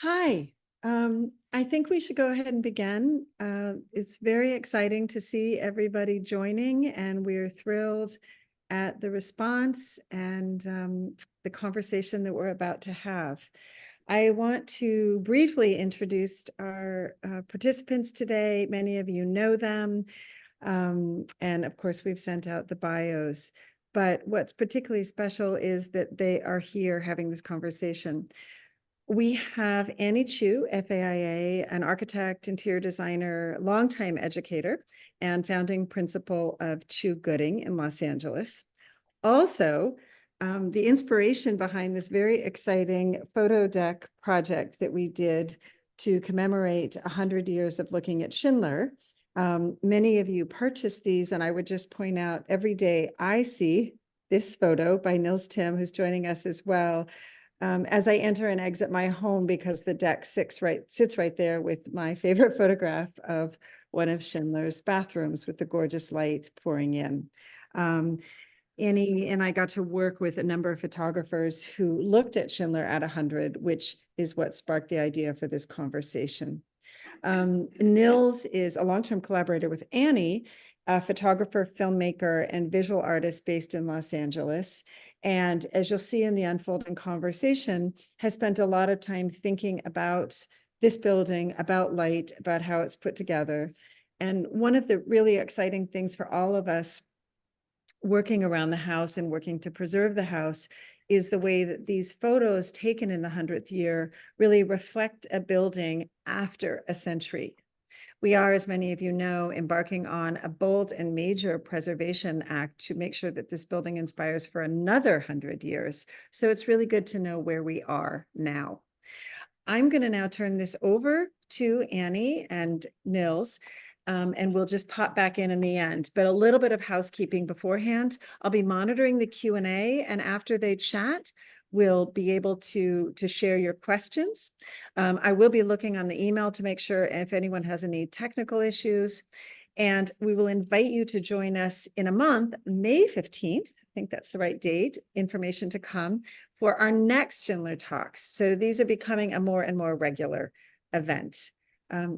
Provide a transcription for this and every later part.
Hi. I think we should go ahead and begin. It's very exciting to see everybody joining, and we're thrilled at the response and the conversation that we're about to have. I want to briefly introduce our participants today. Many of you know them, and of course, we've sent out the bios. But what's particularly special is that they are here having this conversation. We have Annie Chu, FAIA, an architect, interior designer, longtime educator, and founding principal of Chu Gooding in Los Angeles. Also, the inspiration behind this very exciting photo deck project that we did to commemorate 100 years of looking at Schindler. Many of you purchased these, and I would just point out every day I see this photo by Nils Timm, who's joining us as well, as I enter and exit my home, because the deck sits right there with my favorite photograph of one of Schindler's bathrooms with the gorgeous light pouring in. Annie and I got to work with a number of photographers who looked at Schindler at 100, which is what sparked the idea for this conversation. Nils is a long-term collaborator with Annie, a photographer, filmmaker, and visual artist based in Los Angeles. And as you'll see in the unfolding conversation, has spent a lot of time thinking about this building, about light, about how it's put together. And one of the really exciting things for all of us working around the house and working to preserve the house is the way that these photos taken in the 100th year really reflect a building after a century. We are, as many of you know, embarking on a bold and major preservation act to make sure that this building inspires for another 100 years. So it's really good to know where we are now. I'm going to now turn this over to Annie and Nils, and we'll just pop back in the end. But a little bit of housekeeping beforehand. I'll be monitoring the Q&A, and after they chat, we'll be able to share your questions. I will be looking on the email to make sure if anyone has any technical issues. And we will invite you to join us in a month, May 15th. I think that's the right date, information to come, for our next Schindler Talks. So these are becoming a more and more regular event.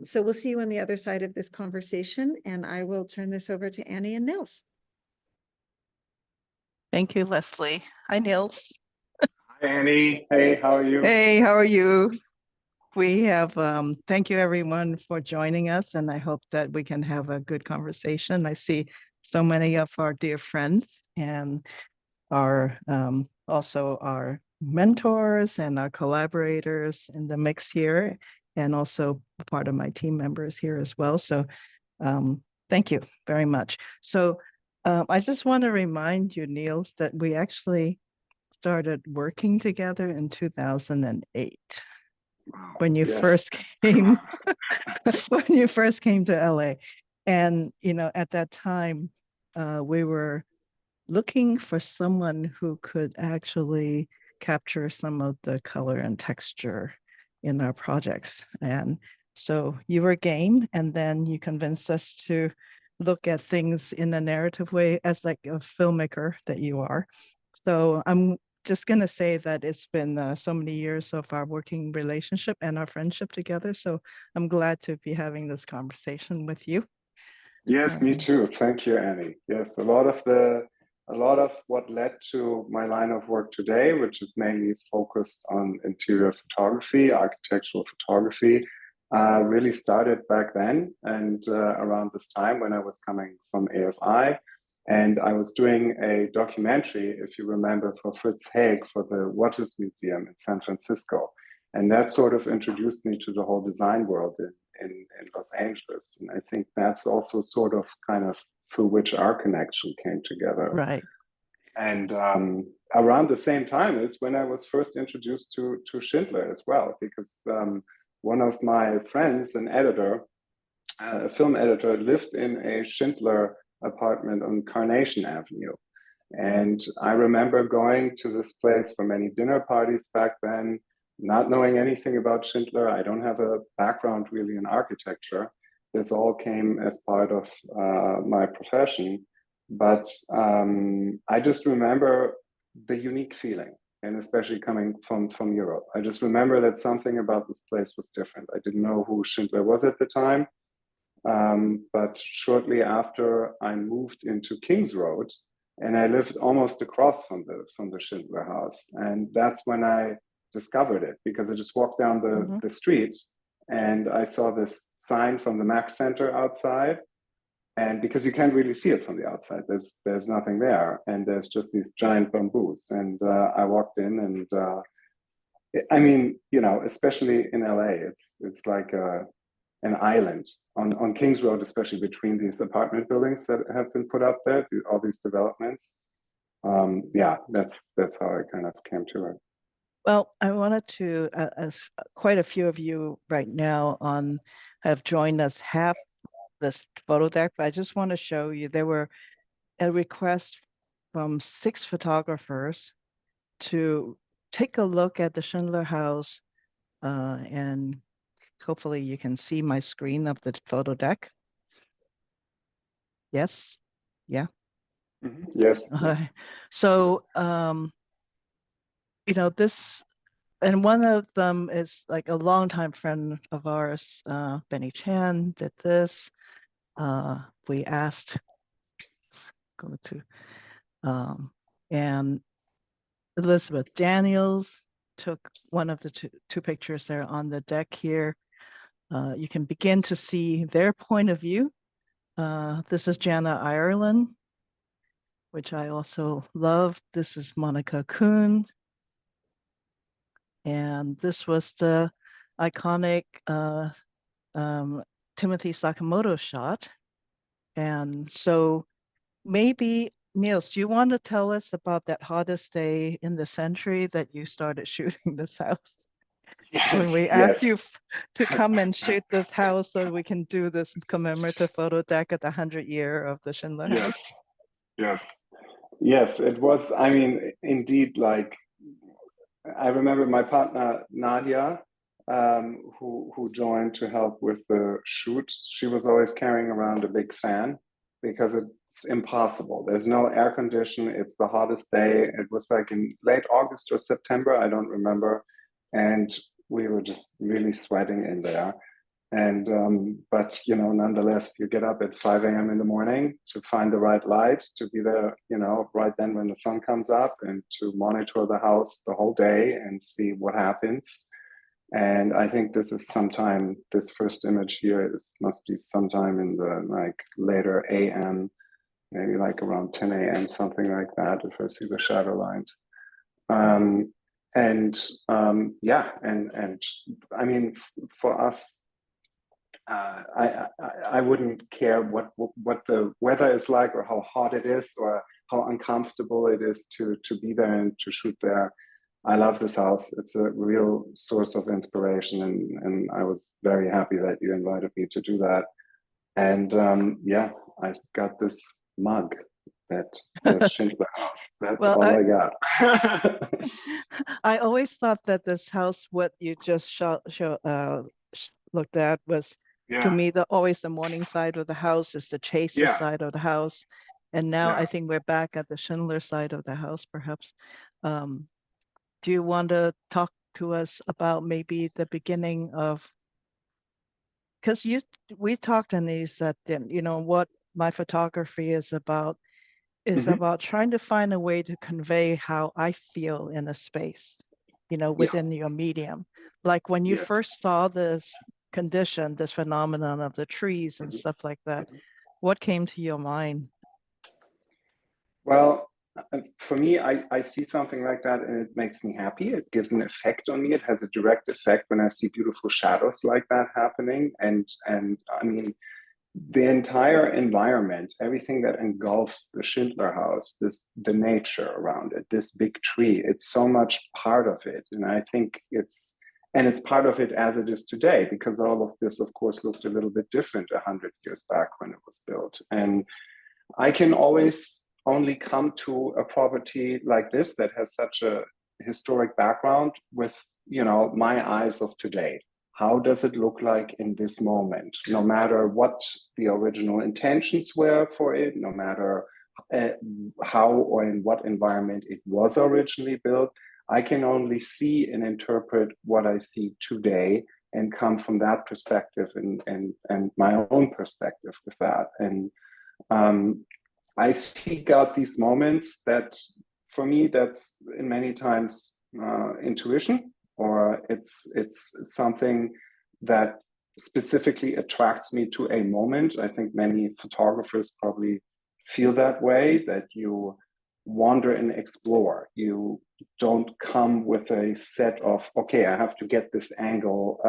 So we'll see you on the other side of this conversation, and I will turn this over to Annie and Nils. Thank you, Leslie. Hi, Nils. Hi, Annie. Hey, how are you? Hey, how are you? We have, thank you everyone for joining us, and I hope that we can have a good conversation. I see so many of our dear friends and our also our mentors and our collaborators in the mix here, and also part of my team members here as well. So thank you very much. So I just want to remind you, Niels, that we actually started working together in 2008 when you first came when you first came to LA. And you know, at that time we were looking for someone who could actually capture some of the color and texture in our projects. And so you were game, and then you convinced us to look at things in a narrative way, as like a filmmaker that you are. So I'm just going to say that it's been so many years of our working relationship and our friendship together. So I'm glad to be having this conversation with you. Yes, me too. Thank you, Annie. Yes, a lot of what led to my line of work today, which is mainly focused on interior photography, architectural photography, really started back then, and around this time when I was coming from AFI. And I was doing a documentary, if you remember, for Fritz Haig for the Watches Museum in San Francisco. And that sort of introduced me to the whole design world in Los Angeles. And I think that's also sort of kind of through which our connection came together. Right. And around the same time is when I was first introduced to Schindler as well, because one of my friends, an editor, a film editor, lived in a Schindler apartment on Carnation Avenue. And I remember going to this place for many dinner parties back then, not knowing anything about Schindler. I don't have a background really in architecture. This all came as part of my profession. But I just remember the unique feeling. and especially coming from Europe. I just remember that something about this place was different. I didn't know who Schindler was at the time, but shortly after I moved into Kings Road, and I lived almost across from the Schindler house, and that's when I discovered it, because I just walked down the street and I saw this sign from the Max Center outside. And because you can't really see it from the outside, there's nothing there, and there's just these giant bamboos. And I walked in, and I mean, you know, especially in LA, it's like an island on Kings Road, especially between these apartment buildings that have been put up there, all these developments. Yeah, that's how I kind of came to it. Well, I wanted to, as quite a few of you right now have joined us, have this photo deck, but I just want to show you, there were a request from 6 photographers to take a look at the Schindler House, and hopefully you can see my screen of the photo deck. Yes? Yeah? Yes. So, you know, this, and one of them is like a longtime friend of ours, Benny Chan, did this. We asked, go to, and Elizabeth Daniels took one of the two pictures there on the deck here. You can begin to see their point of view. This is Jana Ireland, which I also love. This is Monica Kuhn. And this was the iconic Timothy Sakamoto shot. And so maybe, Nils, do you want to tell us about that hottest day in the century that you started shooting this house? When we asked you to come and shoot this house so we can do this commemorative photo deck at the 100th year of the Schindler House. Yes, it was, I mean, indeed, like, I remember my partner, Nadia, who joined to help with the shoot. She was always carrying around a big fan because it's impossible. There's no air condition. It's the hottest day. It was like in late August or September, I don't remember. And we were just really sweating in there. And but you know, nonetheless, you get up at 5 a.m. in the morning to find the right light, to be there, you know, right then when the sun comes up, and to monitor the house the whole day and see what happens. And I think this is sometime, this first image here must be sometime in the like later AM, maybe like around 10 a.m., something like that, if I see the shadow lines. Yeah, and I mean, for us, I wouldn't care what the weather is like, or how hot it is, or how uncomfortable it is to be there and to shoot there. I love this house. It's a real source of inspiration, and I was very happy that you invited me to do that. And yeah, I got this mug that says Schindler House. That's all I got. I always thought that this house, what you just looked at, was to me always the morning side of the house is the Chaser side of the house. And now I think we're back at the Schindler side of the house, perhaps. Do you want to talk to us about maybe the beginning of, because we talked in these that, you know, what my photography is about trying to find a way to convey how I feel in a space, you know, within your medium. Like when you first saw this condition, this phenomenon of the trees and stuff like that, what came to your mind? Well, for me, I see something like that and it makes me happy. It gives an effect on me. It has a direct effect when I see beautiful shadows like that happening. And I mean, the entire environment, everything that engulfs the Schindler House, the nature around it, this big tree, it's so much part of it. And I think it's part of it as it is today, because all of this, of course, looked a little bit different 100 years back when it was built. And I can always only come to a property like this that has such a historic background with, you know, my eyes of today. How does it look like in this moment? No matter what the original intentions were for it, no matter how or in what environment it was originally built, I can only see and interpret what I see today and come from that perspective and my own perspective with that. And I seek out these moments that, for me, that's in many times intuition, or it's something that specifically attracts me to a moment. I think many photographers probably feel that way, that you wander and explore. You don't come with a set of, okay, I have to get this angle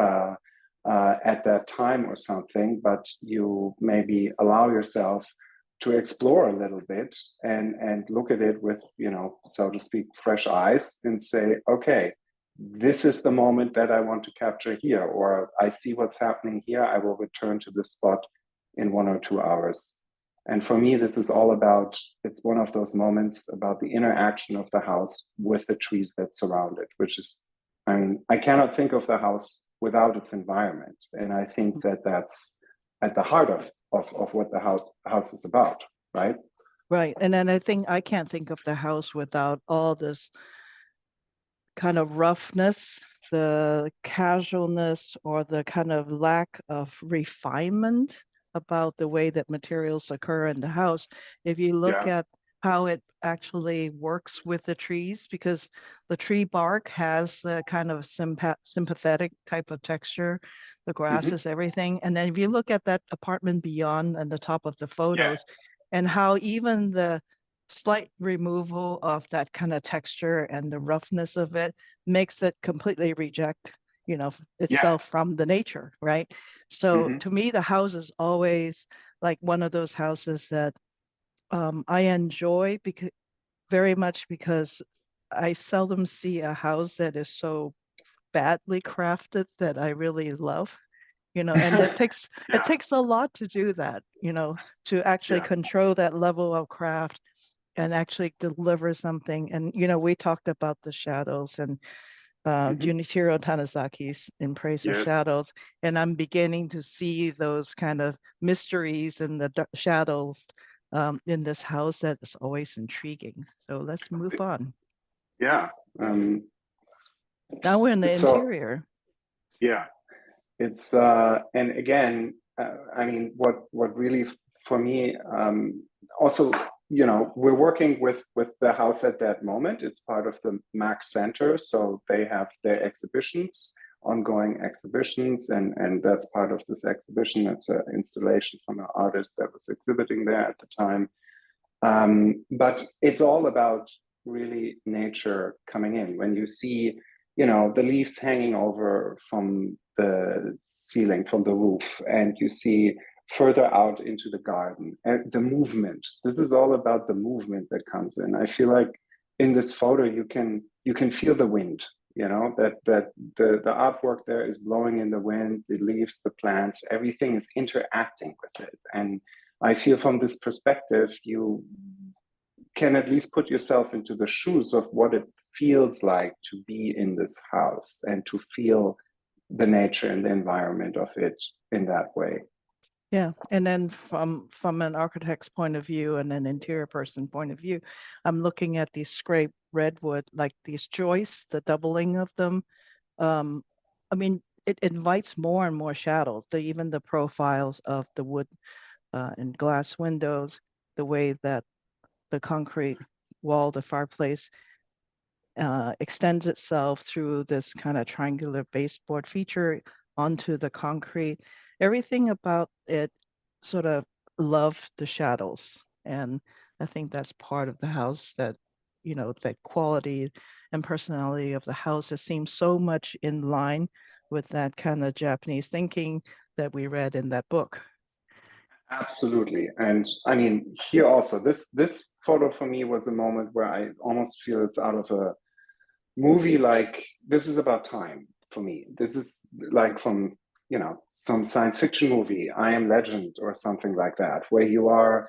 at that time or something, but you maybe allow yourself to explore a little bit and look at it with, you know, so to speak, fresh eyes, and say, okay, this is the moment that I want to capture here, or I see what's happening here. I will return to this spot in 1 or 2 hours. And for me, this is all about, it's one of those moments about the interaction of the house with the trees that surround it, which is, I mean, I cannot think of the house without its environment. And I think that that's at the heart of what the house is about, right? Right. And then I can't think of the house without all this kind of roughness, the casualness, or the kind of lack of refinement about the way that materials occur in the house. If you look Yeah. at how it actually works with the trees, because the tree bark has the kind of sympathetic type of texture, the grasses, everything. And then if you look at that apartment beyond and the top of the photos, and how even the slight removal of that kind of texture and the roughness of it makes it completely reject, you know, itself from the nature, right? So to me, the house is always like one of those houses that I enjoy because very much, because I seldom see a house that is so badly crafted that I really love, you know, and it takes a lot to do that, you know, to actually control that level of craft and actually deliver something. And, you know, we talked about the shadows and Junichiro Tanazaki's In Praise of Shadows, and I'm beginning to see those kind of mysteries and the shadows in this house that is always intriguing. So let's move on. Yeah. Now we're in the So, interior. yeah, it's and again, I mean, what really for me, also, you know, we're working with the house at that moment. It's part of the MAC Center, so they have their exhibitions, ongoing exhibitions, and that's part of this exhibition. It's an installation from an artist that was exhibiting there at the time. But it's all about really nature coming in. When you see, you know, the leaves hanging over from the ceiling, from the roof, and you see further out into the garden, and the movement. This is all about the movement that comes in. I feel like in this photo you can feel the wind. You know, that the artwork there is blowing in the wind, the leaves, the plants, everything is interacting with it. And I feel from this perspective, you can at least put yourself into the shoes of what it feels like to be in this house and to feel the nature and the environment of it in that way. Yeah, and then from an architect's point of view and an interior person point of view, I'm looking at these scraped redwood, like these joists, the doubling of them. I mean, it invites more and more shadows. Even the profiles of the wood and glass windows, the way that the concrete wall, the fireplace, extends itself through this kind of triangular baseboard feature onto the concrete. Everything about it sort of loved the shadows. And I think that's part of the house that, you know, that quality and personality of the house, it seems so much in line with that kind of Japanese thinking that we read in that book. Absolutely. And I mean, here also, this photo for me was a moment where I almost feel it's out of a movie. Like, this is about time for me. This is like from, you know, some science fiction movie, I Am Legend or something like that, where you are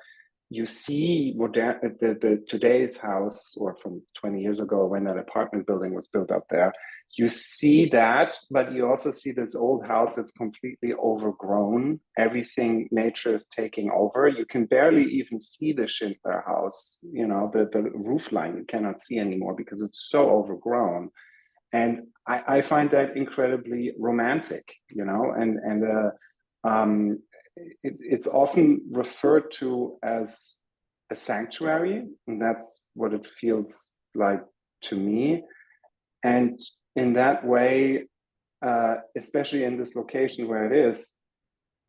you see the today's house, or from 20 years ago when that apartment building was built up there, you see that, but you also see this old house that's completely overgrown. Everything, nature is taking over. You can barely even see the Schindler house, you know, the roof line you cannot see anymore because it's so overgrown. And I find that incredibly romantic, you know, it's often referred to as a sanctuary, and that's what it feels like to me. And in that way, especially in this location where it is,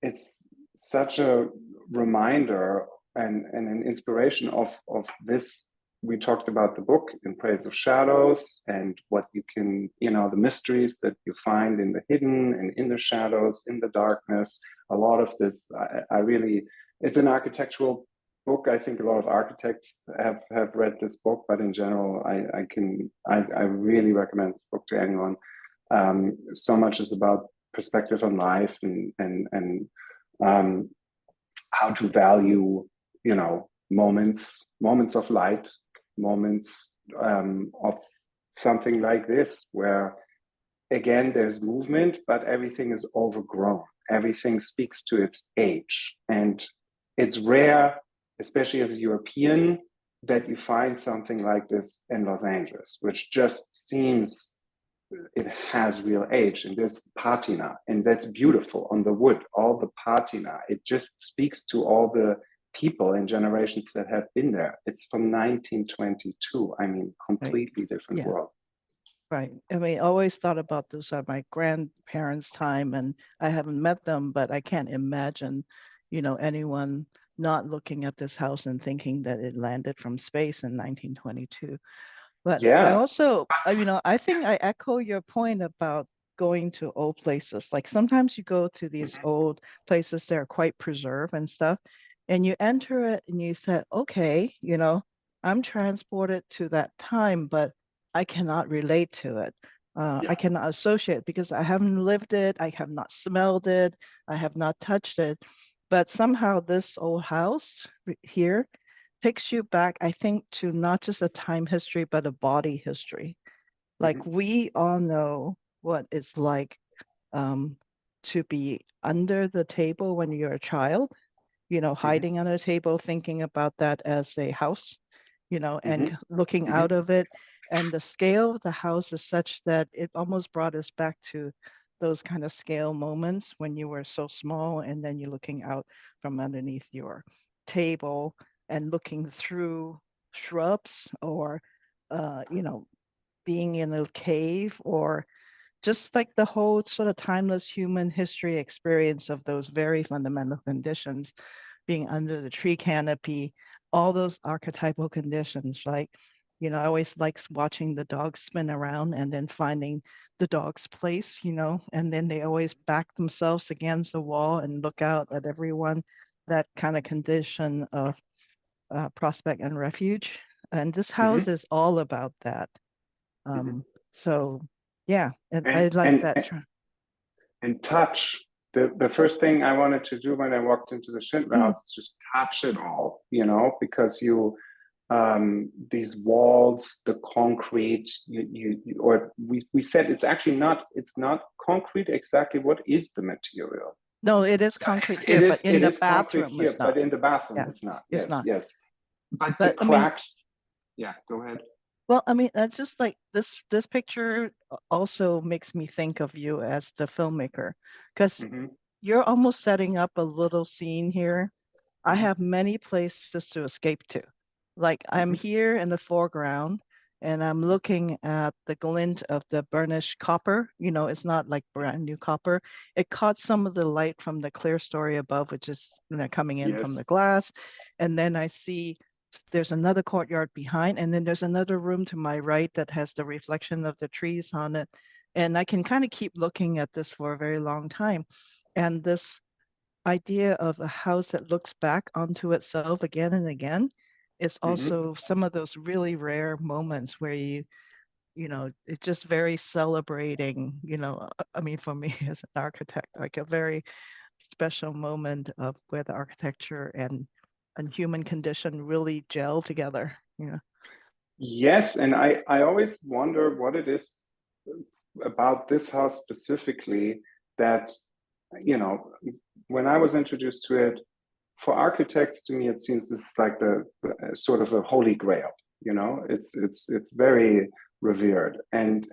it's such a reminder and an inspiration of this. We talked about the book In Praise of Shadows, and what you can, you know, the mysteries that you find in the hidden and in the shadows, in the darkness. A lot of this, I really, it's an architectural book. I think a lot of architects have read this book, but in general, I really recommend this book to anyone. So much is about perspective on life and how to value, you know, moments of light, moments of something like this, where again there's movement, but everything is overgrown. Everything speaks to its age, and it's rare, especially as a European, that you find something like this in Los Angeles, which just seems, it has real age. And there's patina, and that's beautiful on the wood, all the patina. It just speaks to all the people and generations that have been there. It's from 1922. I mean, completely different Yeah. world. Right. I mean, I always thought about this at my grandparents' time, and I haven't met them, but I can't imagine, you know, anyone not looking at this house and thinking that it landed from space in 1922. But I Yeah. also, you know, I think I echo your point about going to old places. Like sometimes you go to these old places that are quite preserved and stuff, and you enter it and you say, okay, you know, I'm transported to that time, but I cannot relate to it. I cannot associate because I haven't lived it, I have not smelled it, I have not touched it. But somehow this old house here takes you back, I think, to not just a time history, but a body history. Like we all know what it's like to be under the table when you're a child, you know, hiding under the table, thinking about that as a house, you know, and looking out of it. And the scale of the house is such that it almost brought us back to those kind of scale moments when you were so small and then you're looking out from underneath your table and looking through shrubs or, you know, being in a cave or just like the whole sort of timeless human history experience of those very fundamental conditions, being under the tree canopy, all those archetypal conditions. Like, you know, I always likes watching the dogs spin around and then finding the dog's place, you know, and then they always back themselves against the wall and look out at everyone. That kind of condition of prospect and refuge. And this house is all about that. So yeah, and I like that. And touch. The first thing I wanted to do when I walked into the Schindler house is just touch it all, you know, because you these walls, the concrete, we said it's not concrete exactly. What is the material? No, it is concrete here, but in the bathroom it's not. But in the bathroom Yeah, it's not. it's Yes, not. yes. But the But I mean, cracks. Yeah, go ahead. well, I mean, that's just like this picture also makes me think of you as the filmmaker, because you're almost setting up a little scene here. I have many places to escape to. Like I'm here in the foreground and I'm looking at the glint of the burnished copper. You know, it's not like brand new copper. It caught some of the light from the clear story above, which is, you know, coming in from the glass. And then I see there's another courtyard behind, and then there's another room to my right that has the reflection of the trees on it. And I can kind of keep looking at this for a very long time. And this idea of a house that looks back onto itself again and again is also some of those really rare moments where you know, it's just very celebrating, you know, I mean, for me as an architect, like a very special moment of where the architecture and and human condition really gel together. Yeah. Yes, and I always wonder what it is about this house specifically that, you know, when I was introduced to it, for architects, to me, it seems this is like the sort of a holy grail. You know, it's very revered. And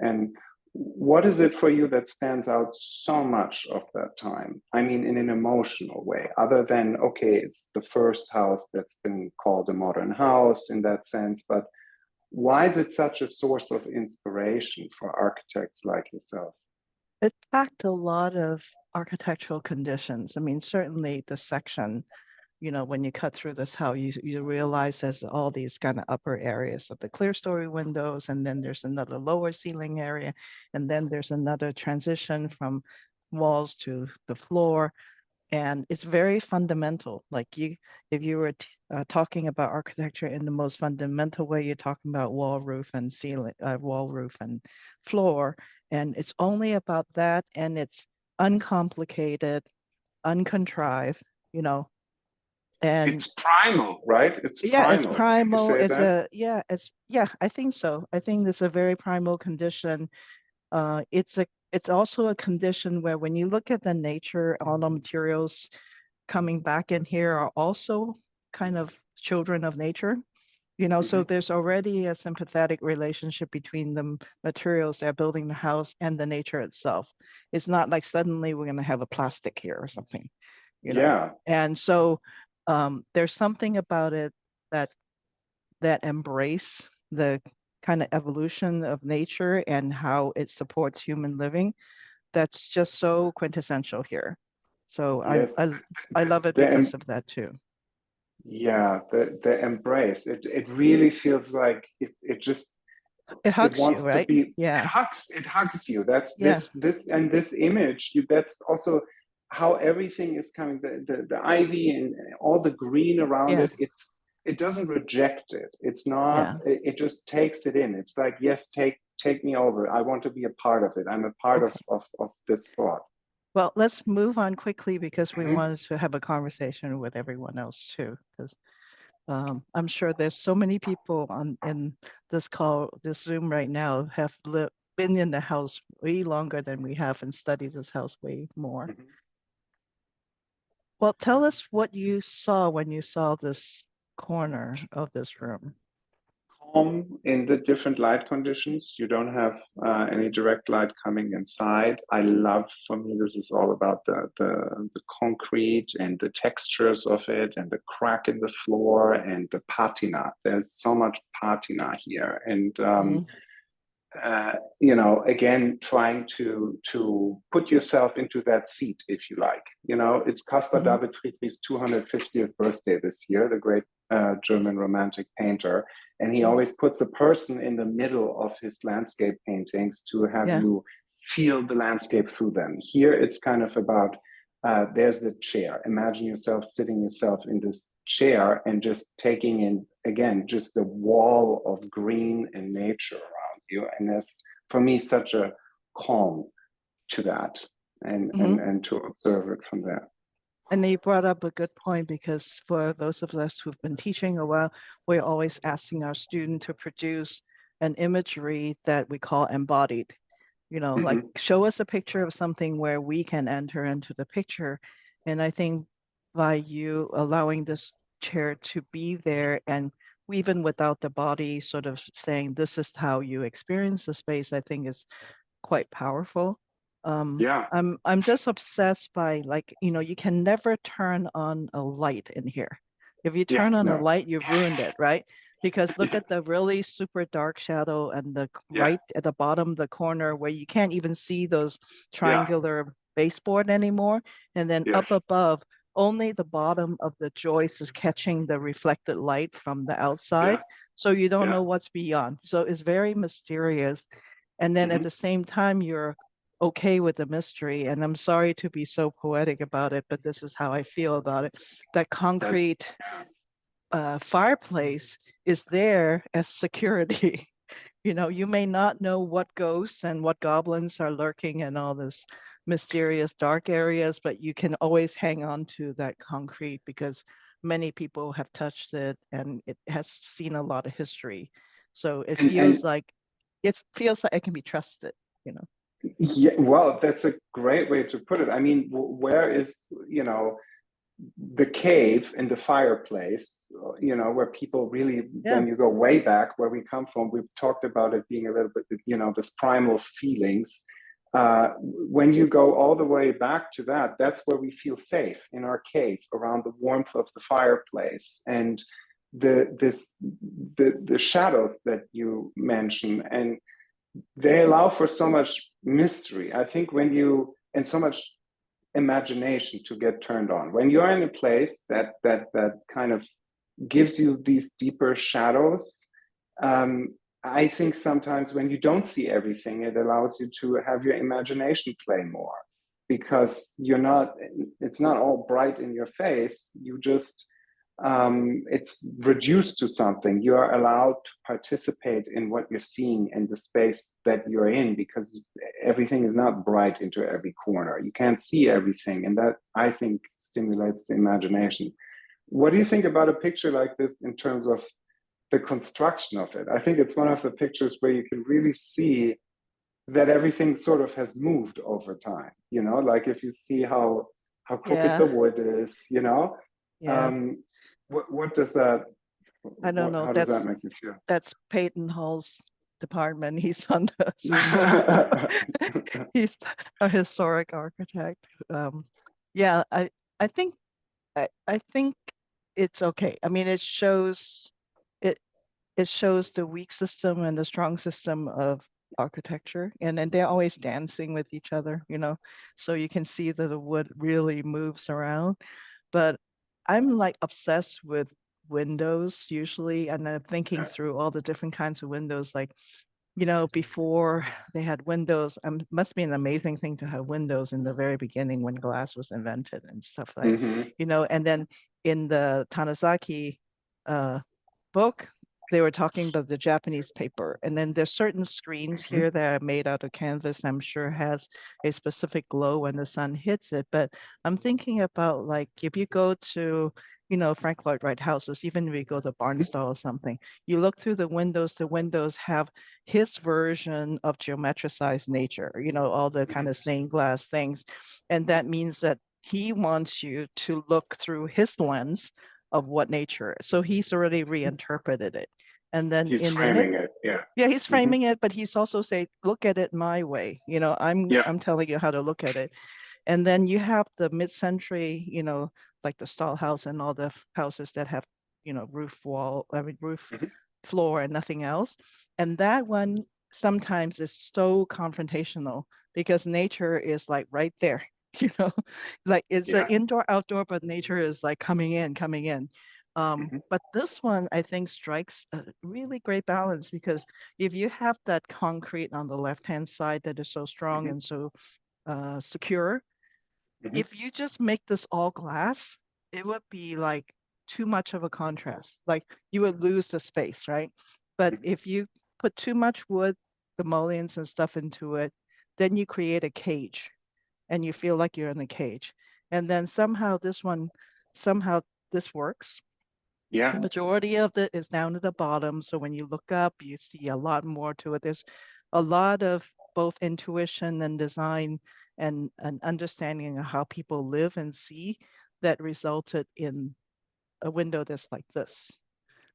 what is it for you that stands out so much of that time? I mean, in an emotional way, other than, okay, it's the first house that's been called a modern house in that sense, but why is it such a source of inspiration for architects like yourself? It packed a lot of architectural conditions. I mean, certainly the section, you know, when you cut through this house, you realize there's all these kind of upper areas of the clear story windows, and then there's another lower ceiling area, and then there's another transition from walls to the floor. And it's very fundamental. Like if you were talking about architecture in the most fundamental way, you're talking about wall, roof, and ceiling, wall, roof, and floor. And it's only about that, and it's uncomplicated, uncontrived, you know. And It's primal, right? It's yeah, it's primal. Can you primal. say that? I think so. I think it's a very primal condition. It's also a condition where when you look at the nature, all the materials coming back in here are also kind of children of nature, you know, so Mhm. there's already a sympathetic relationship between the materials that are building the house and the nature itself. It's not like suddenly we're going to have a plastic here or something, you know. Yeah. And so there's something about it that embrace the kind of evolution of nature and how it supports human living, that's just so quintessential here. So Yes. I love it The because of that too. yeah, the embrace. It really feels like it just It it hugs you, wants to right? be Yeah, it hugs you. That's yeah, this image, you that's also how everything is coming, the ivy and all the green around yeah, it, it doesn't reject it. It's not, yeah. it just takes it in. It's like, yes, take me over. I want to be a part of it. I'm a part Okay. of this spot. Well, let's move on quickly because we Mhm. wanted to have a conversation with everyone else too. Because I'm sure there's so many people on in this call, this Zoom right now have been in the house way longer than we have and studied this house way more. Mhm. Well, tell us what you saw when you saw this corner of this room. Calm in the different light conditions. You don't have any direct light coming inside. I love, for me, this is all about the concrete and the textures of it and the crack in the floor and the patina. There's so much patina here. And Mhm. you know, again, trying to put yourself into that seat, if you like. You know, it's Caspar Mhm. David Friedrich's 250th birthday this year, the great German romantic painter, and he Mhm. always puts a person in the middle of his landscape paintings to have Yeah. you feel the landscape through them. Here, it's kind of about there's the chair. Imagine yourself sitting yourself in this chair and just taking in, again, just the wall of green and nature around you. And there's, for me, such a calm to that, Mhm. and to observe it from there. And you brought up a good point because for those of us who've been teaching a while, we're always asking our student to produce an imagery that we call embodied. You know, like Mhm. show us a picture of something where we can enter into the picture. And I think by you allowing this chair to be there and even without the body sort of saying this is how you experience the space, I think is quite powerful. Yeah, I'm just obsessed by like, you know, you can never turn on a light in here. If you yeah, turn on a no, light, you've ruined it, right? Because look yeah, at the really super dark shadow and the yeah, right at the bottom, the corner where you can't even see those yeah, triangular baseboard anymore. And then up yes, above, only the bottom of the joist is catching the reflected light from the yeah, outside. So you don't yeah. know what's beyond. So it's very mysterious. And then at Mhm. the same time, you're okay with the mystery. And I'm sorry to be so poetic about it, but this is how I feel about it. That That's, concrete yeah, fireplace is there as security. You know, you may not know what ghosts and what goblins are lurking in all this mysterious dark areas, but you can always hang on to that concrete because many people have touched it, and it has seen a lot of history. So it And feels like it can be trusted, you know. yeah, well, that's a great way to put it. I mean, where is, you know, the cave in the fireplace, you know, where people really, Yeah. when you go way back where we come from, we've talked about it being a little bit, you know, this primal feelings. When you go all the way back to that, that's where we feel safe, in our cave, around the warmth of the fireplace. And the shadows that you mention, and they allow for so much mystery. I think when you, and so much imagination to get turned on when you're in a place that kind of gives you these deeper shadows. I think sometimes when you don't see everything, it allows you to have your imagination play more, because it's not all bright in your face. You just, it's reduced to something. You are allowed to participate in what you're seeing in the space that you're in, because everything is not bright into every corner. You can't see everything, and that, I think, stimulates the imagination. What do you think about a picture like this in terms of the construction of it? I think it's one of the pictures where you can really see that everything sort of has moved over time. You know, like if you see how crooked the wood is, you know. Yeah. What does that, I don't know. how does that make you feel? That's Peyton Hall's department. He's on the he's a historic architect. Yeah, I think I think it's okay. I mean, it it shows the weak system and the strong system of architecture, and then they're always dancing with each other, you know. So you can see that the wood really moves around. But I'm like obsessed with windows usually, and I'm thinking through all the different kinds of windows. Like, you know, before they had windows, must be an amazing thing to have windows in the very beginning when glass was invented and stuff like, you know. And then in the Tanizaki book, they were talking about the Japanese paper. And then there's certain screens here that are made out of canvas, I'm sure has a specific glow when the sun hits it. But I'm thinking about, like, if you go to, you know, Frank Lloyd Wright houses, even if you go to Barnstable or something, you look through the windows have his version of geometricized nature, you know, all the kind of stained glass things. And that means that he wants you to look through his lens of what nature is. So he's already reinterpreted it. And then he's framing it. Yeah, he's framing it, but he's also saying, look at it my way. You know, I'm telling you how to look at it. And then you have the mid-century, you know, like the Stahl house and all the houses that have, you know, roof floor and nothing else. And that one sometimes is so confrontational because nature is like right there, you know, like it's an indoor, outdoor, but nature is like coming in. But this one, I think, strikes a really great balance, because if you have that concrete on the left-hand side that is so strong and so secure, if you just make this all glass, it would be like too much of a contrast. Like you would lose the space, right? But if you put too much wood, the mullions and stuff into it, then you create a cage and you feel like you're in a cage. And then somehow this works. Yeah. The majority of it is down at the bottom. So when you look up, you see a lot more to it. There's a lot of both intuition and design and an understanding of how people live and see that resulted in a window that's like this,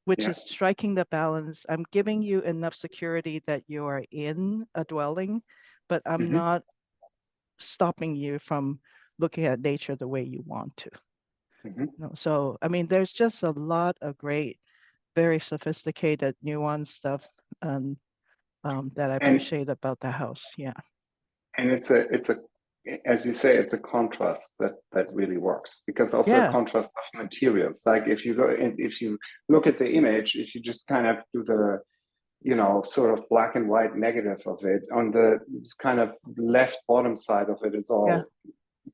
which is striking the balance. I'm giving you enough security that you are in a dwelling, but I'm not stopping you from looking at nature the way you want to. You know, so, I mean, there's just a lot of great, very sophisticated, nuanced stuff that I appreciate about the house. Yeah. And it's a, as you say, it's a contrast that really works, because also a contrast of materials. Like if you look at the image, if you just kind of do the, you know, sort of black and white negative of it, on the kind of left bottom side of it, it's all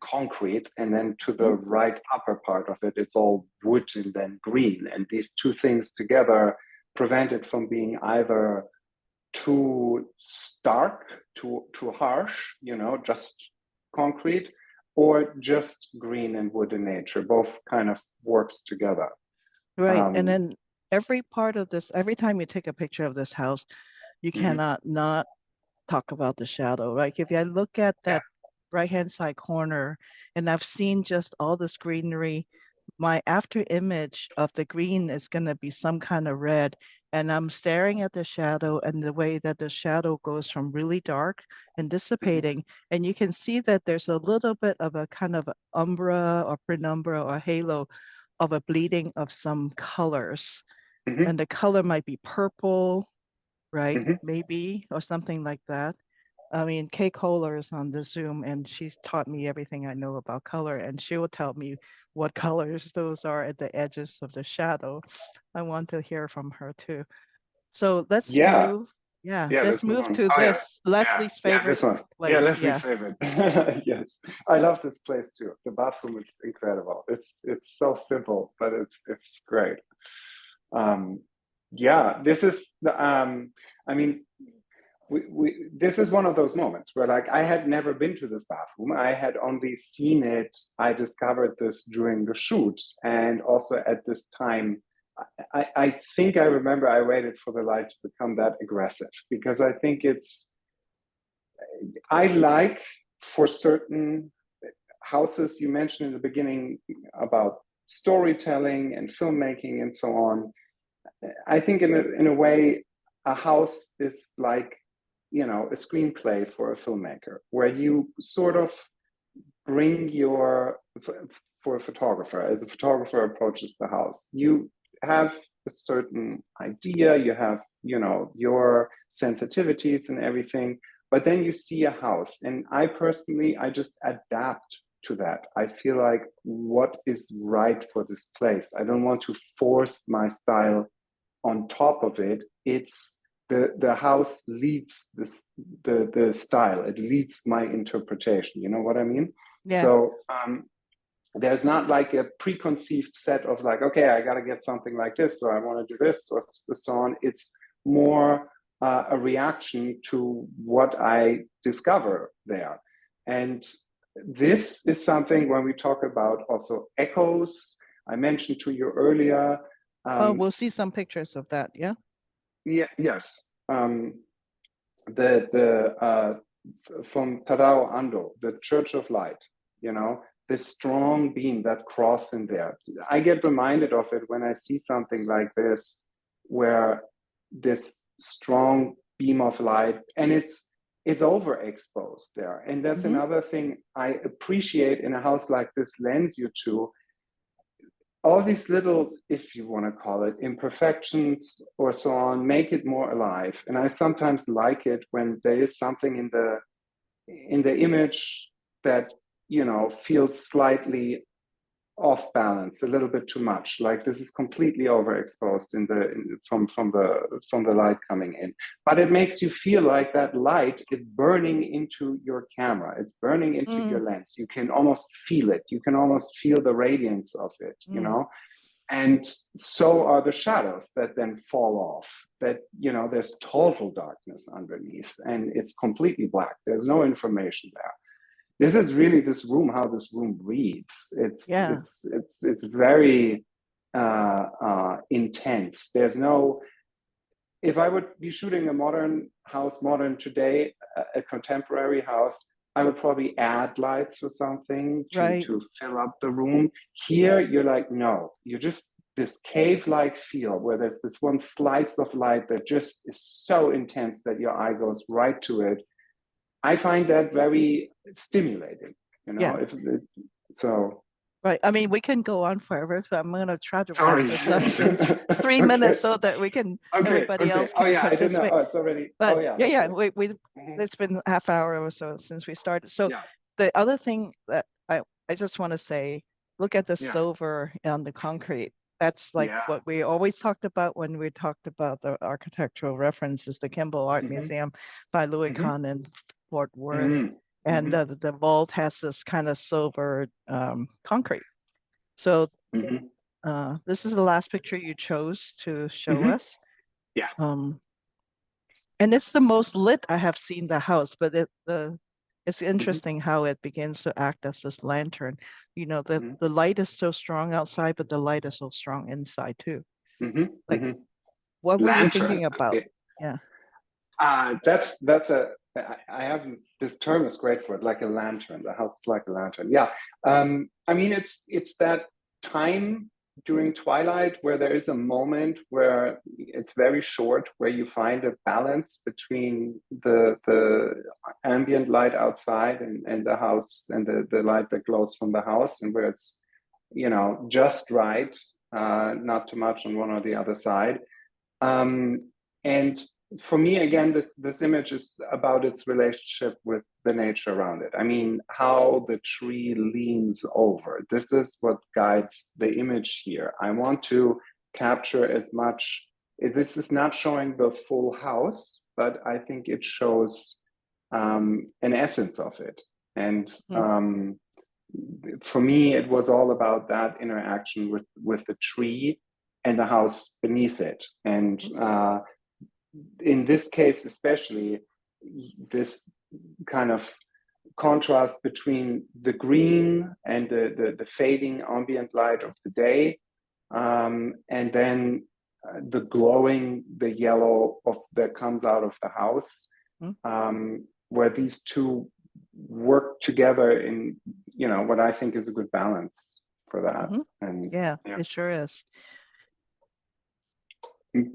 concrete, and then to the right upper part of it, it's all wood and then green. And these two things together prevent it from being either too stark, too harsh, you know, just concrete, or just green and wood and nature. Both kind of works together. Right. And Um, then every part of this, every time you take a picture of this house, you mhm, cannot not talk about the shadow. Like if I look at yeah. that right-hand side corner and I've seen just all this greenery, my after image of the green is going to be some kind of red. And I'm staring at the shadow and the way that the shadow goes from really dark and Mhm, dissipating. And you can see that there's a little bit of a kind of umbra or penumbra or halo of a bleeding of some colors. mhm, And the color might be purple, right? mhm. Maybe, or something like that. I mean, Kay Kohler is on the Zoom and she's taught me everything I know about color, and she will tell me what colors those are at the edges of the shadow. I want to hear from her too. So let's Yeah, move. Yeah, yeah, let's let's move move on. to Oh yeah, this yeah, Leslie's yeah, favorite this one. Yeah, place. Leslie's Yeah. favorite. Yes, I love this place too. The bathroom is incredible. It's so simple, but it's great. Um, yeah, this is the I mean, this is one of those moments where like I had never been to this bathroom. I had only seen it. I discovered this during the shoot, and also at this time I think I remember I waited for the light to become that aggressive, because I think I like, for certain houses you mentioned in the beginning about storytelling and filmmaking and so on. I think in a way, a house is like, a screenplay for a filmmaker, where you sort of bring for a photographer, as a photographer approaches the house, you have a certain idea, you have, your sensitivities and everything, but then you see a house, and I personally, I just adapt to that. I feel like, what is right for this place? I don't want to force my style on top of it. It's the house leads the style. It leads my interpretation. You know what I mean? Yeah. So there's not like a preconceived set of like, okay, I got to get something like this, or I want to do this, or so on. It's more a reaction to what I discover there. And this is something, when we talk about also echoes, I mentioned to you earlier. Oh, we'll see some pictures of that. Yeah. Yeah. Yes. The from Tadao Ando, the Church of Light. This strong beam that cross in there. I get reminded of it when I see something like this, where this strong beam of light, and it's overexposed there. And that's another thing I appreciate in a house like this lends you to. All these little, if you want to call it, imperfections or so on, make it more alive. And I sometimes like it when there is something in the image that, feels slightly off balance, a little bit too much. Like this is completely overexposed from the light coming in. But it makes you feel like that light is burning into your camera. It's burning into your lens. You can almost feel it. You can almost feel the radiance of it, And so are the shadows that then fall off. That, there's total darkness underneath, and it's completely black. There's no information there. This is really how this room reads. It's very intense. There's no. If I would be shooting a modern house, modern today, a contemporary house, I would probably add lights or something to fill up the room. Here, you're like, no, you're just this cave-like feel where there's this one slice of light that just is so intense that your eye goes right to it. I find that very stimulating, Yeah. if it's, so. Right. I mean, we can go on forever, so I'm going to try to Sorry. wrap this up in 3 minutes so that we can, everybody else Oh can yeah, I didn't know. participate. Oh, it's already. But Oh yeah. yeah, Okay. it's been half hour or so since we started. So Yeah. the other thing that I just want to say, look at the Yeah. silver on the concrete. That's like Yeah. what we always talked about when we talked about the architectural references, the Kimball Art Museum by Louis Kahn in Fort Worth. And the vault has this kind of silver concrete. So this is the last picture you chose to show us. Yeah. And it's the most lit I have seen the house, but It's interesting how it begins to act as this lantern. You know, the light is so strong outside, but the light is so strong inside too. Like, what were you thinking about? Yeah. That's I haven't, this term is great for it, like a lantern. The house is like a lantern. Yeah. I mean, it's that time during twilight where there is a moment where it's very short, where you find a balance between the ambient light outside and the house, and the light that glows from the house, and where it's, you know, just right, not too much on one or the other side. And for me, again, this image is about its relationship with the nature around it. I mean, how the tree leans over. This is what guides the image here. I want to capture as much. This is not showing the full house, but I think it shows an essence of it. And for me, it was all about that interaction with the tree and the house beneath it. And in this case, especially, this kind of contrast between the green and the fading ambient light of the day, and then the glowing, the yellow that comes out of the house, where these two work together in, you know, what I think is a good balance for that. And yeah, it sure is.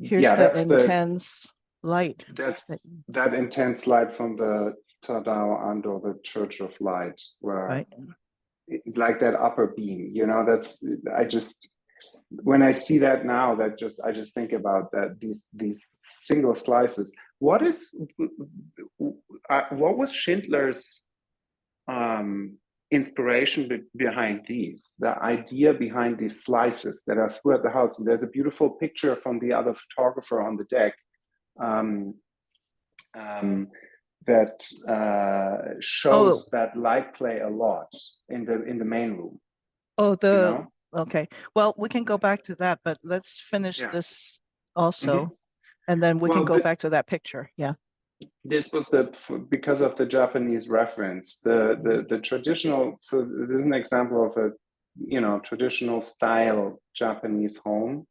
Here's that intense light. That's that intense light from the Tadao Ando, the Church of Light, where like that upper beam, you know, that's, I just, when I see that now, I just think about that, these single slices. What was Schindler's inspiration behind these, the idea behind these slices that are throughout the house? And there's a beautiful picture from the other photographer on the deck that shows that light play a lot in the main room. Okay. Well, we can go back to that, but let's finish this also, and then we can go back to that picture. Yeah. This was because of the Japanese reference, the traditional. So this is an example of a, you know, traditional style Japanese home,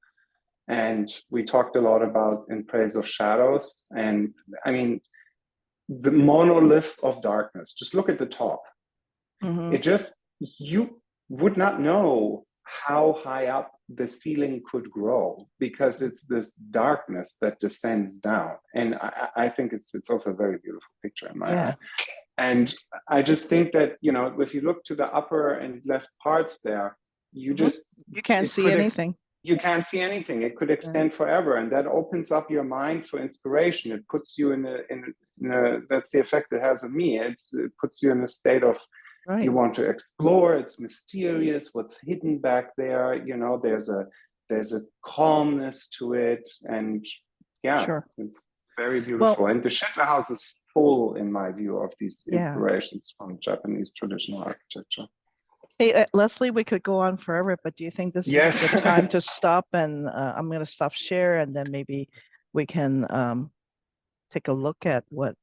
and we talked a lot about In Praise of Shadows. And I mean, the monolith of darkness. Just look at the top. It just, you would not know how high up the ceiling could grow, because it's this darkness that descends down. And I think it's also a very beautiful picture in my eye. And I just think that, you know, if you look to the upper and left parts there, you can't see anything. You can't see anything. It could extend forever, and that opens up your mind for inspiration. It puts you in a that's the effect it has on me. It puts you in a state of, you want to explore. It's mysterious. What's hidden back there? You know, there's a calmness to it, and it's very beautiful. And the Schindler house is full, in my view, of these inspirations from Japanese traditional architecture. Hey, Leslie, we could go on forever, but do you think this is the time to stop? And I'm going to stop share, and then maybe we can take a look at what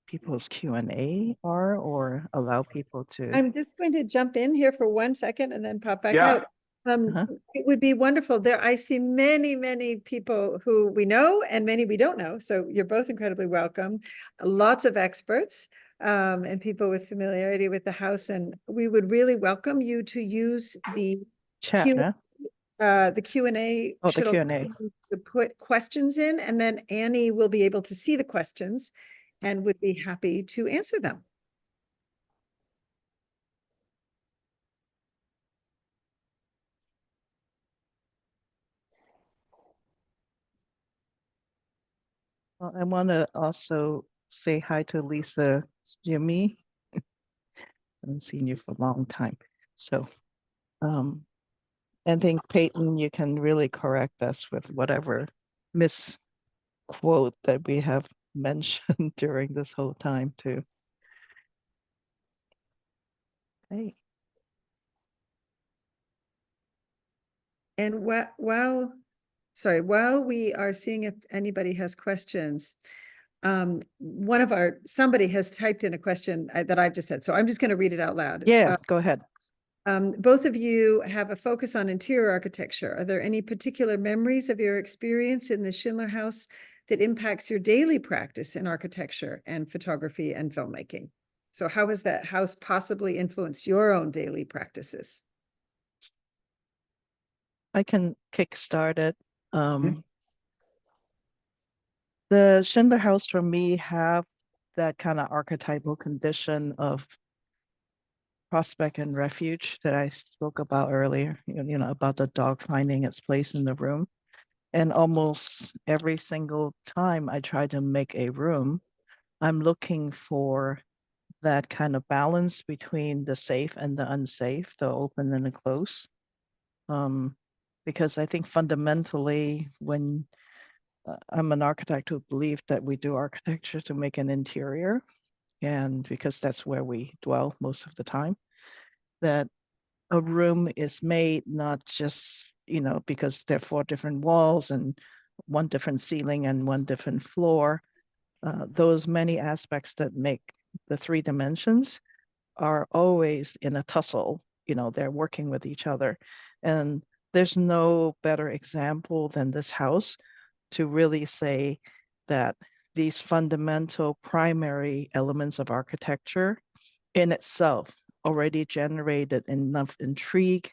people's Q&A are, or allow people to. I'm just going to jump in here for 1 second and then pop back out. It would be wonderful. I see many, many people who we know and many we don't know. So you're both incredibly welcome. Lots of experts and people with familiarity with the house. And we would really welcome you to use the chat, the Q&A. The Q&A. To put questions in, and then Annie will be able to see the questions and would be happy to answer them. Well, I want to also say hi to Lisa, Jimmy. I haven't seen you for a long time. So, I think Peyton, you can really correct us with whatever misquote that we have mentioned during this whole time too. Hey. And while we are seeing if anybody has questions, somebody has typed in a question that I've just said, so I'm just going to read it out loud. Yeah, go ahead. Both of you have a focus on interior architecture. Are there any particular memories of your experience in the Schindler House that impacts your daily practice in architecture and photography and filmmaking? So how has that house possibly influenced your own daily practices? I can kickstart it. The Schindler House for me have that kind of archetypal condition of prospect and refuge that I spoke about earlier, about the dog finding its place in the room. And almost every single time I try to make a room, I'm looking for that kind of balance between the safe and the unsafe, the open and the close. Because I think fundamentally, when I'm an architect who believes that we do architecture to make an interior, and because that's where we dwell most of the time, that a room is made not just, because there are 4 different walls and 1 different ceiling and 1 different floor. Those many aspects that make the 3 dimensions are always in a tussle. They're working with each other. And there's no better example than this house to really say that these fundamental primary elements of architecture in itself already generated enough intrigue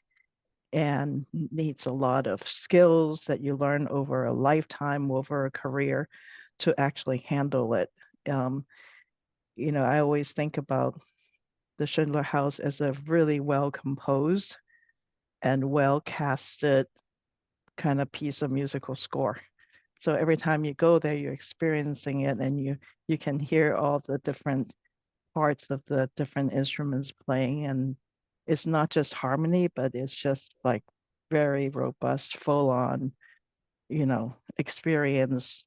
and needs a lot of skills that you learn over a lifetime, over a career to actually handle it. I always think about the Schindler House as a really well composed and well casted kind of piece of musical score. So every time you go there, you're experiencing it, and you can hear all the different parts of the different instruments playing, and it's not just harmony, but it's just like very robust, full on, experience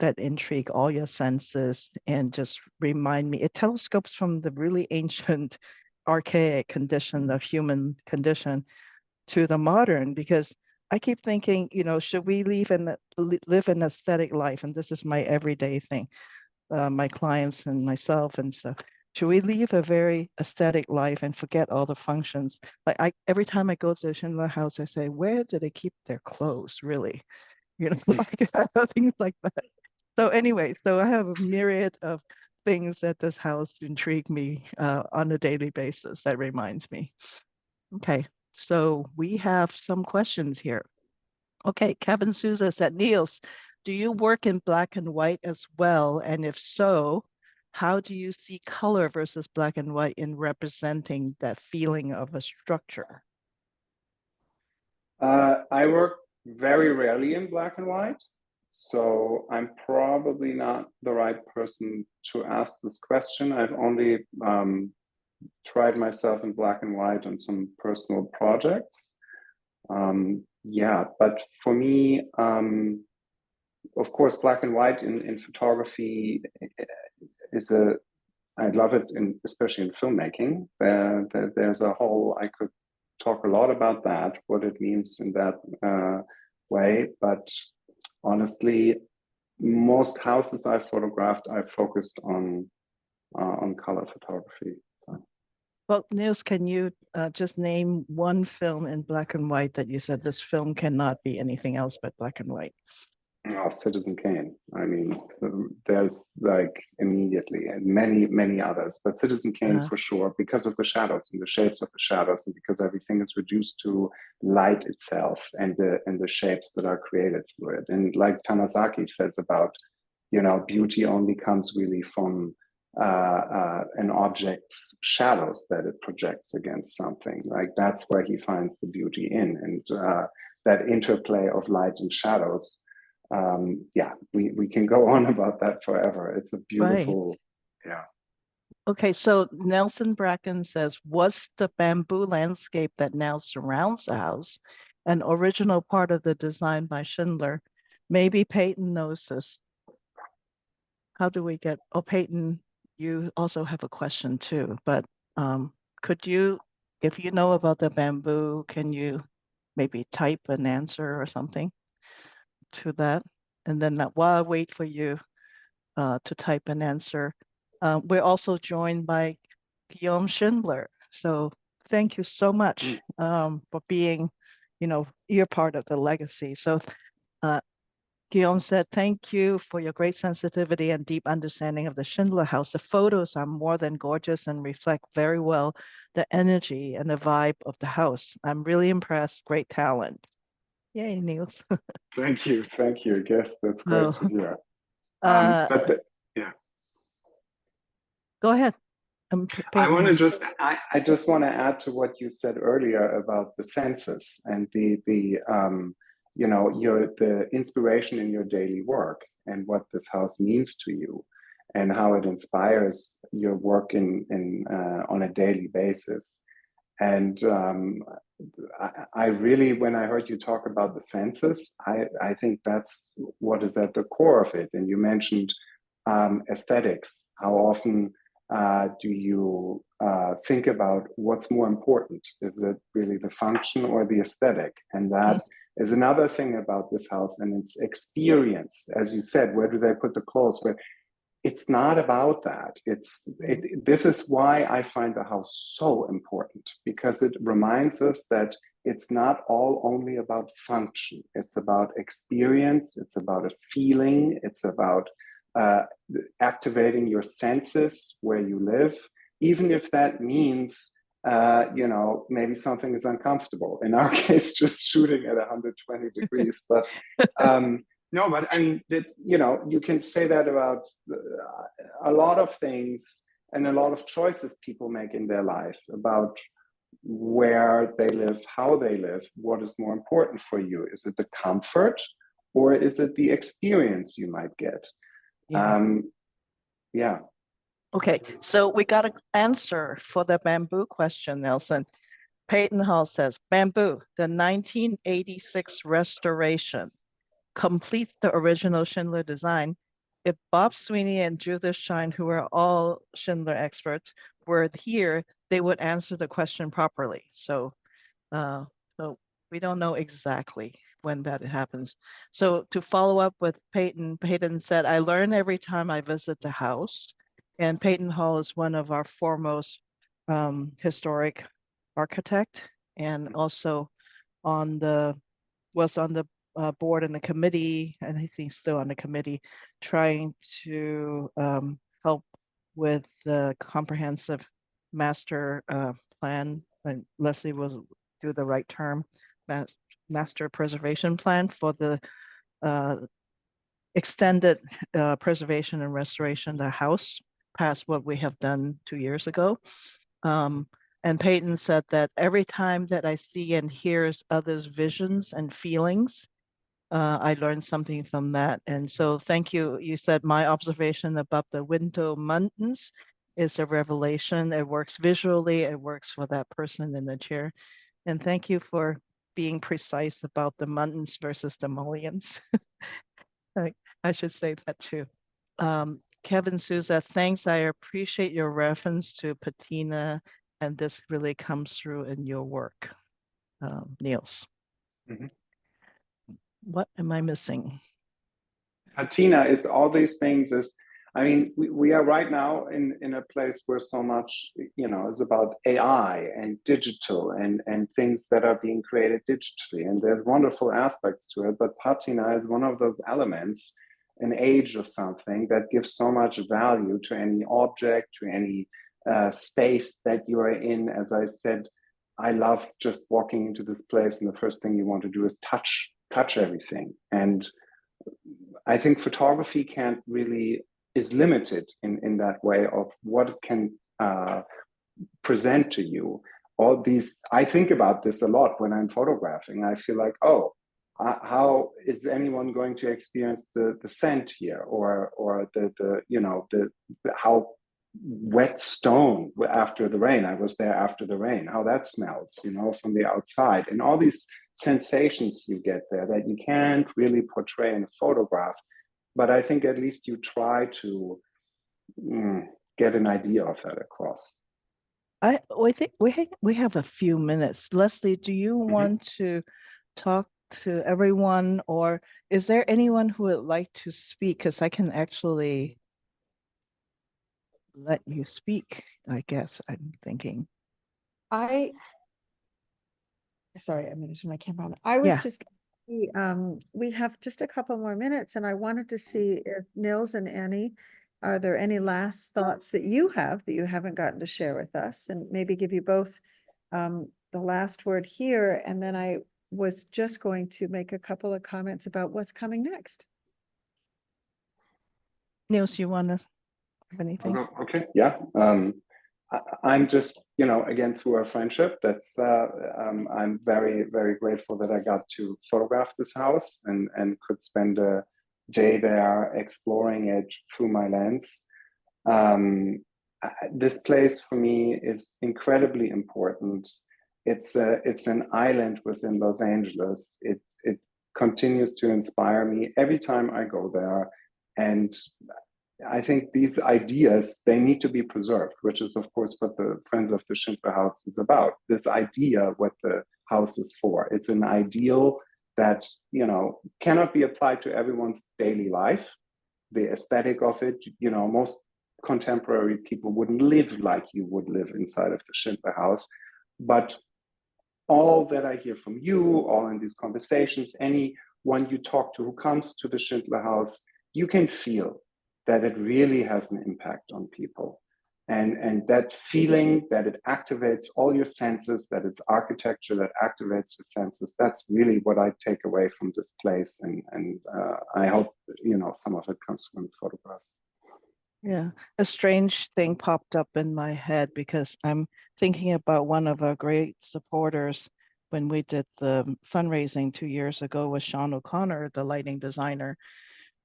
that intrigue all your senses and just remind me. It telescopes from the really ancient, archaic condition, the human condition, to the modern, because I keep thinking, should we live an aesthetic life? And this is my everyday thing, my clients and myself and stuff. Should we live a very aesthetic life and forget all the functions? Like every time I go to the Schindler House, I say, where do they keep their clothes, really? Like things like that. So anyway, so I have a myriad of things that this house intrigue me on a daily basis that reminds me. Okay, so we have some questions here. Okay, Kevin Souza said, Niels, do you work in black and white as well? And if so, how do you see color versus black and white in representing that feeling of a structure? I work very rarely in black and white, so I'm probably not the right person to ask this question. I've only tried myself in black and white on some personal projects. Yeah, but for me, of course, black and white in photography is I love it, especially in filmmaking. There's a whole, I could talk a lot about that, what it means in that way. But honestly, most houses I've photographed, I've focused on color photography. So. Well, Niels, can you just name 1 film in black and white that you said this film cannot be anything else but black and white? Oh, Citizen Kane. I mean, there's like immediately and many others, but Citizen Kane for sure, because of the shadows and the shapes of the shadows, and because everything is reduced to light itself and the shapes that are created through it. And like Tanazaki says about, beauty only comes really from an object's shadows that it projects against something. Like that's where he finds the beauty in, and that interplay of light and shadows. Yeah, we can go on about that forever. It's a beautiful, yeah. Okay, so Nelson Bracken says, was the bamboo landscape that now surrounds the house an original part of the design by Schindler? Maybe Peyton knows this. How do we get, Peyton, you also have a question too, but could you, if you know about the bamboo, can you maybe type an answer or something to that? And then while I wait for you, to type an answer. We're also joined by Guillaume Schindler. So thank you so much for being, you're part of the legacy. So Guillaume said, thank you for your great sensitivity and deep understanding of the Schindler House. The photos are more than gorgeous and reflect very well the energy and the vibe of the house. I'm really impressed. Great talent. Yay, Nils. Thank you. Thank you. I guess that's great to hear. Uh, Yeah. Go ahead. I just want to add to what you said earlier about the senses and the inspiration in your daily work and what this house means to you and how it inspires your work on a daily basis. And I really, when I heard you talk about the senses, I think that's what is at the core of it. And you mentioned aesthetics. How often do you think about what's more important? Is it really the function or the aesthetic? And that is another thing about this house and its experience. As you said, where do they put the clothes? It's not about that. This is why I find the house so important, because it reminds us that it's not all only about function. It's about experience. It's about a feeling. It's about activating your senses where you live, even if that means maybe something is uncomfortable. In our case, just shooting at 120 degrees. But no, but I mean, you can say that about a lot of things and a lot of choices people make in their life about where they live, how they live, what is more important for you. Is it the comfort or is it the experience you might get? Yeah. Okay, so we got an answer for the bamboo question, Nelson. Peyton Hall says, bamboo, the 1986 restoration completes the original Schindler design. If Bob Sweeney and Judith Shine, who are all Schindler experts, were here, they would answer the question properly. So we don't know exactly when that happens. So to follow up with Peyton said, I learn every time I visit the house. And Peyton Hall is one of our foremost historic architect, and also was on the board and the committee, and I think still on the committee, trying to help with the comprehensive master plan. And Leslie will do the right term, master preservation plan for the extended preservation and restoration of the house, past what we have done 2 years ago. And Peyton said that every time that I see and hear others' visions and feelings, I learned something from that. And so thank you. You said my observation about the window mountains is a revelation. It works visually. It works for that person in the chair. And thank you for being precise about the mountains versus the mullions. I should say that too. Kevin Souza, thanks. I appreciate your reference to patina, and this really comes through in your work, Nils. Mm-hmm. What am I missing? Patina is all these things. We are right now in a place where so much, is about AI and digital and things that are being created digitally. And there's wonderful aspects to it, but patina is one of those elements, an age of something that gives so much value to any object, to any space that you are in. As I said, I love just walking into this place and the first thing you want to do is touch everything. And I think photography is limited in that way of what it can present to you. All these, I think about this a lot when I'm photographing. I feel like, how is anyone going to experience the scent here, or the how wet stone after the rain? I was there after the rain. How that smells, from the outside, and all these sensations you get there that you can't really portray in a photograph. But I think at least you try to get an idea of that across. I think we have a few minutes. Leslie, do you want to talk to everyone, or is there anyone who would like to speak? Because I can actually let you speak, I guess I'm thinking. Sorry, I'm gonna turn my camera on. I was Yeah. just, we have just a couple more minutes and I wanted to see if Nils and Annie, are there any last thoughts that you have that you haven't gotten to share with us, and maybe give you both the last word here, and then I was just going to make a couple of comments about what's coming next. Nils, you want to have anything? Okay, yeah. I'm just, again, through our friendship, I'm very, very grateful that I got to photograph this house and could spend a day there exploring it through my lens. This place for me is incredibly important. It's an island within Los Angeles. It continues to inspire me every time I go there, and I think these ideas, they need to be preserved, which is, of course, what the Friends of the Schindler House is about. This idea, what the house is for. It's an ideal that, cannot be applied to everyone's daily life. The aesthetic of it, most contemporary people wouldn't live like you would live inside of the Schindler House. But all that I hear from you, all in these conversations, anyone you talk to who comes to the Schindler House, you can feel that it really has an impact on people. And that feeling that it activates all your senses, that it's architecture that activates your senses, that's really what I take away from this place. And I hope, some of it comes from the photograph. Yeah, a strange thing popped up in my head because I'm thinking about one of our great supporters when we did the fundraising 2 years ago with Sean O'Connor, the lighting designer.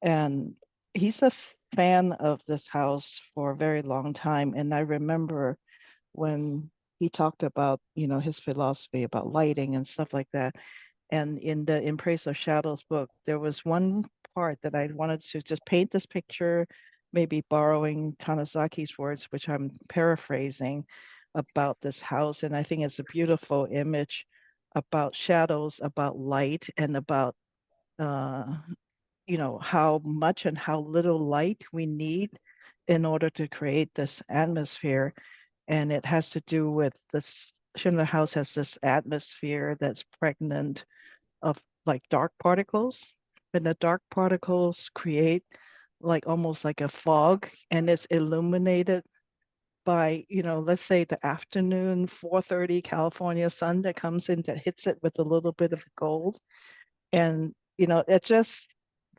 And he's a fan of this house for a very long time. And I remember when he talked about, his philosophy about lighting and stuff like that. And in the In Praise of Shadows book, there was one part that I wanted to just paint this picture, maybe borrowing Tanazaki's words, which I'm paraphrasing, about this house. And I think it's a beautiful image about shadows, about light, and about how much and how little light we need in order to create this atmosphere. And it has to do with this. Schindler House has this atmosphere that's pregnant of like dark particles, and the dark particles create like almost like a fog, and it's illuminated by, let's say the afternoon 4:30 California sun that comes in that hits it with a little bit of gold. And it's just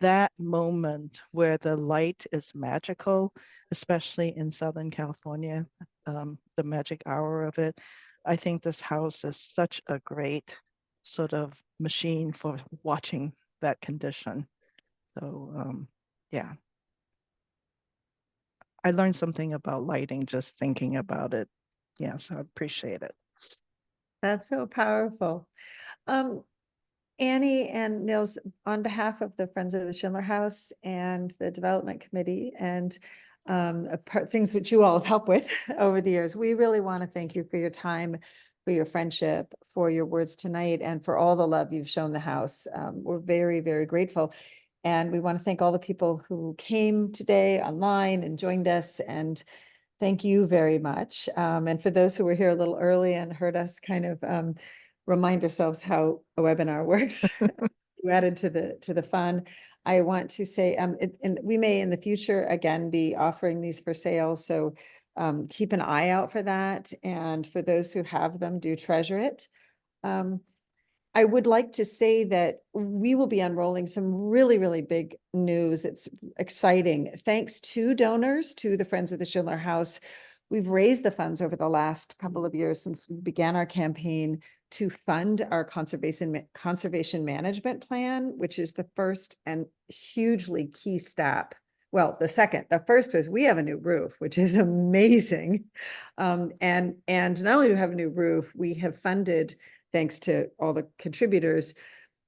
that moment where the light is magical, especially in Southern California, the magic hour of it. I think this house is such a great sort of machine for watching that condition. So yeah, I learned something about lighting just thinking about it. Yeah, so I appreciate it. That's so powerful. Annie and Nils, on behalf of the Friends of the Schindler House and the Development Committee and things which you all have helped with over the years, we really want to thank you for your time, for your friendship, for your words tonight, and for all the love you've shown the house. We're very, very grateful. And we want to thank all the people who came today online and joined us, and thank you very much. And for those who were here a little early and heard us kind of remind ourselves how a webinar works, you added to the fun. I want to say, and we may in the future again be offering these for sale, so keep an eye out for that. And for those who have them, do treasure it. I would like to say that we will be unrolling some really, really big news. It's exciting. Thanks to donors, to the Friends of the Schindler House, we've raised the funds over the last couple of years since we began our campaign to fund our conservation management plan, which is the first and hugely key step. Well, the second. The first was we have a new roof, which is amazing. And not only do we have a new roof, we have funded, thanks to all the contributors,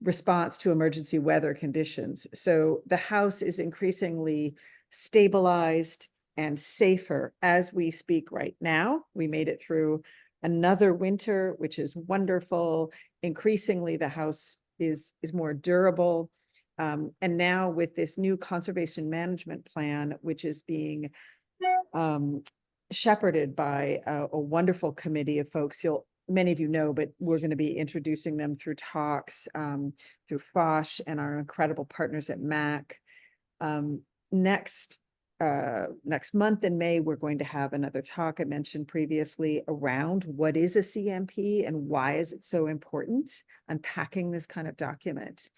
response to emergency weather conditions. So the house is increasingly stabilized and safer as we speak right now. We made it through another winter, which is wonderful. Increasingly, the house is more durable. And now with this new conservation management plan, which is being shepherded by a wonderful committee of folks. Many of you know, but we're going to be introducing them through talks, through Foch and our incredible partners at MAC. Next month in May, we're going to have another talk I mentioned previously around what is a CMP and why is it so important, unpacking this kind of document.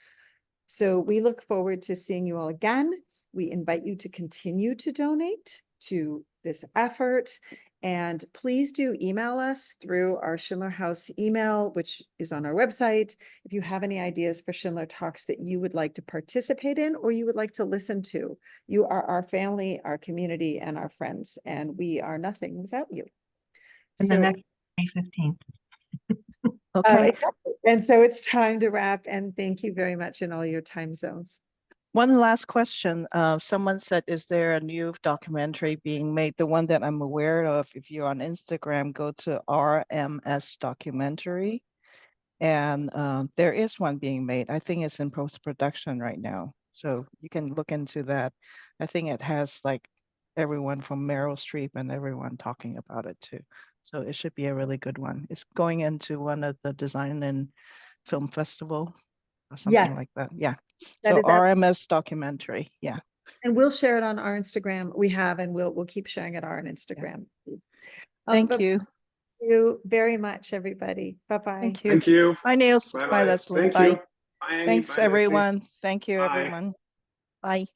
So we look forward to seeing you all again. We invite you to continue to donate to this effort. And please do email us through our Schindler House email, which is on our website. If you have any ideas for Schindler Talks that you would like to participate in or you would like to listen to, you are our family, our community, and our friends, and we are nothing without you. And the next May 15th. Okay. Exactly. And so it's time to wrap, and thank you very much in all your time zones. One last question. Someone said, is there a new documentary being made? The one that I'm aware of, if you're on Instagram, go to RMS documentary. And there is one being made. I think it's in post-production right now. So you can look into that. I think it has like everyone from Meryl Streep and everyone talking about it too. So it should be a really good one. It's going into one of the design and film festival or something like that. Yeah. So RMS documentary. Yeah. And we'll share it on our Instagram. We have, and we'll keep sharing it on our Instagram. Yeah. Thank you. Thank you very much, everybody. Bye-bye. Thank you. Thank you. Bye, Niels. Bye Bye, Leslie. Thank Bye. you. Bye, Annie. Thanks, Bye, Leslie. everyone. Thank you, Bye. everyone. Bye.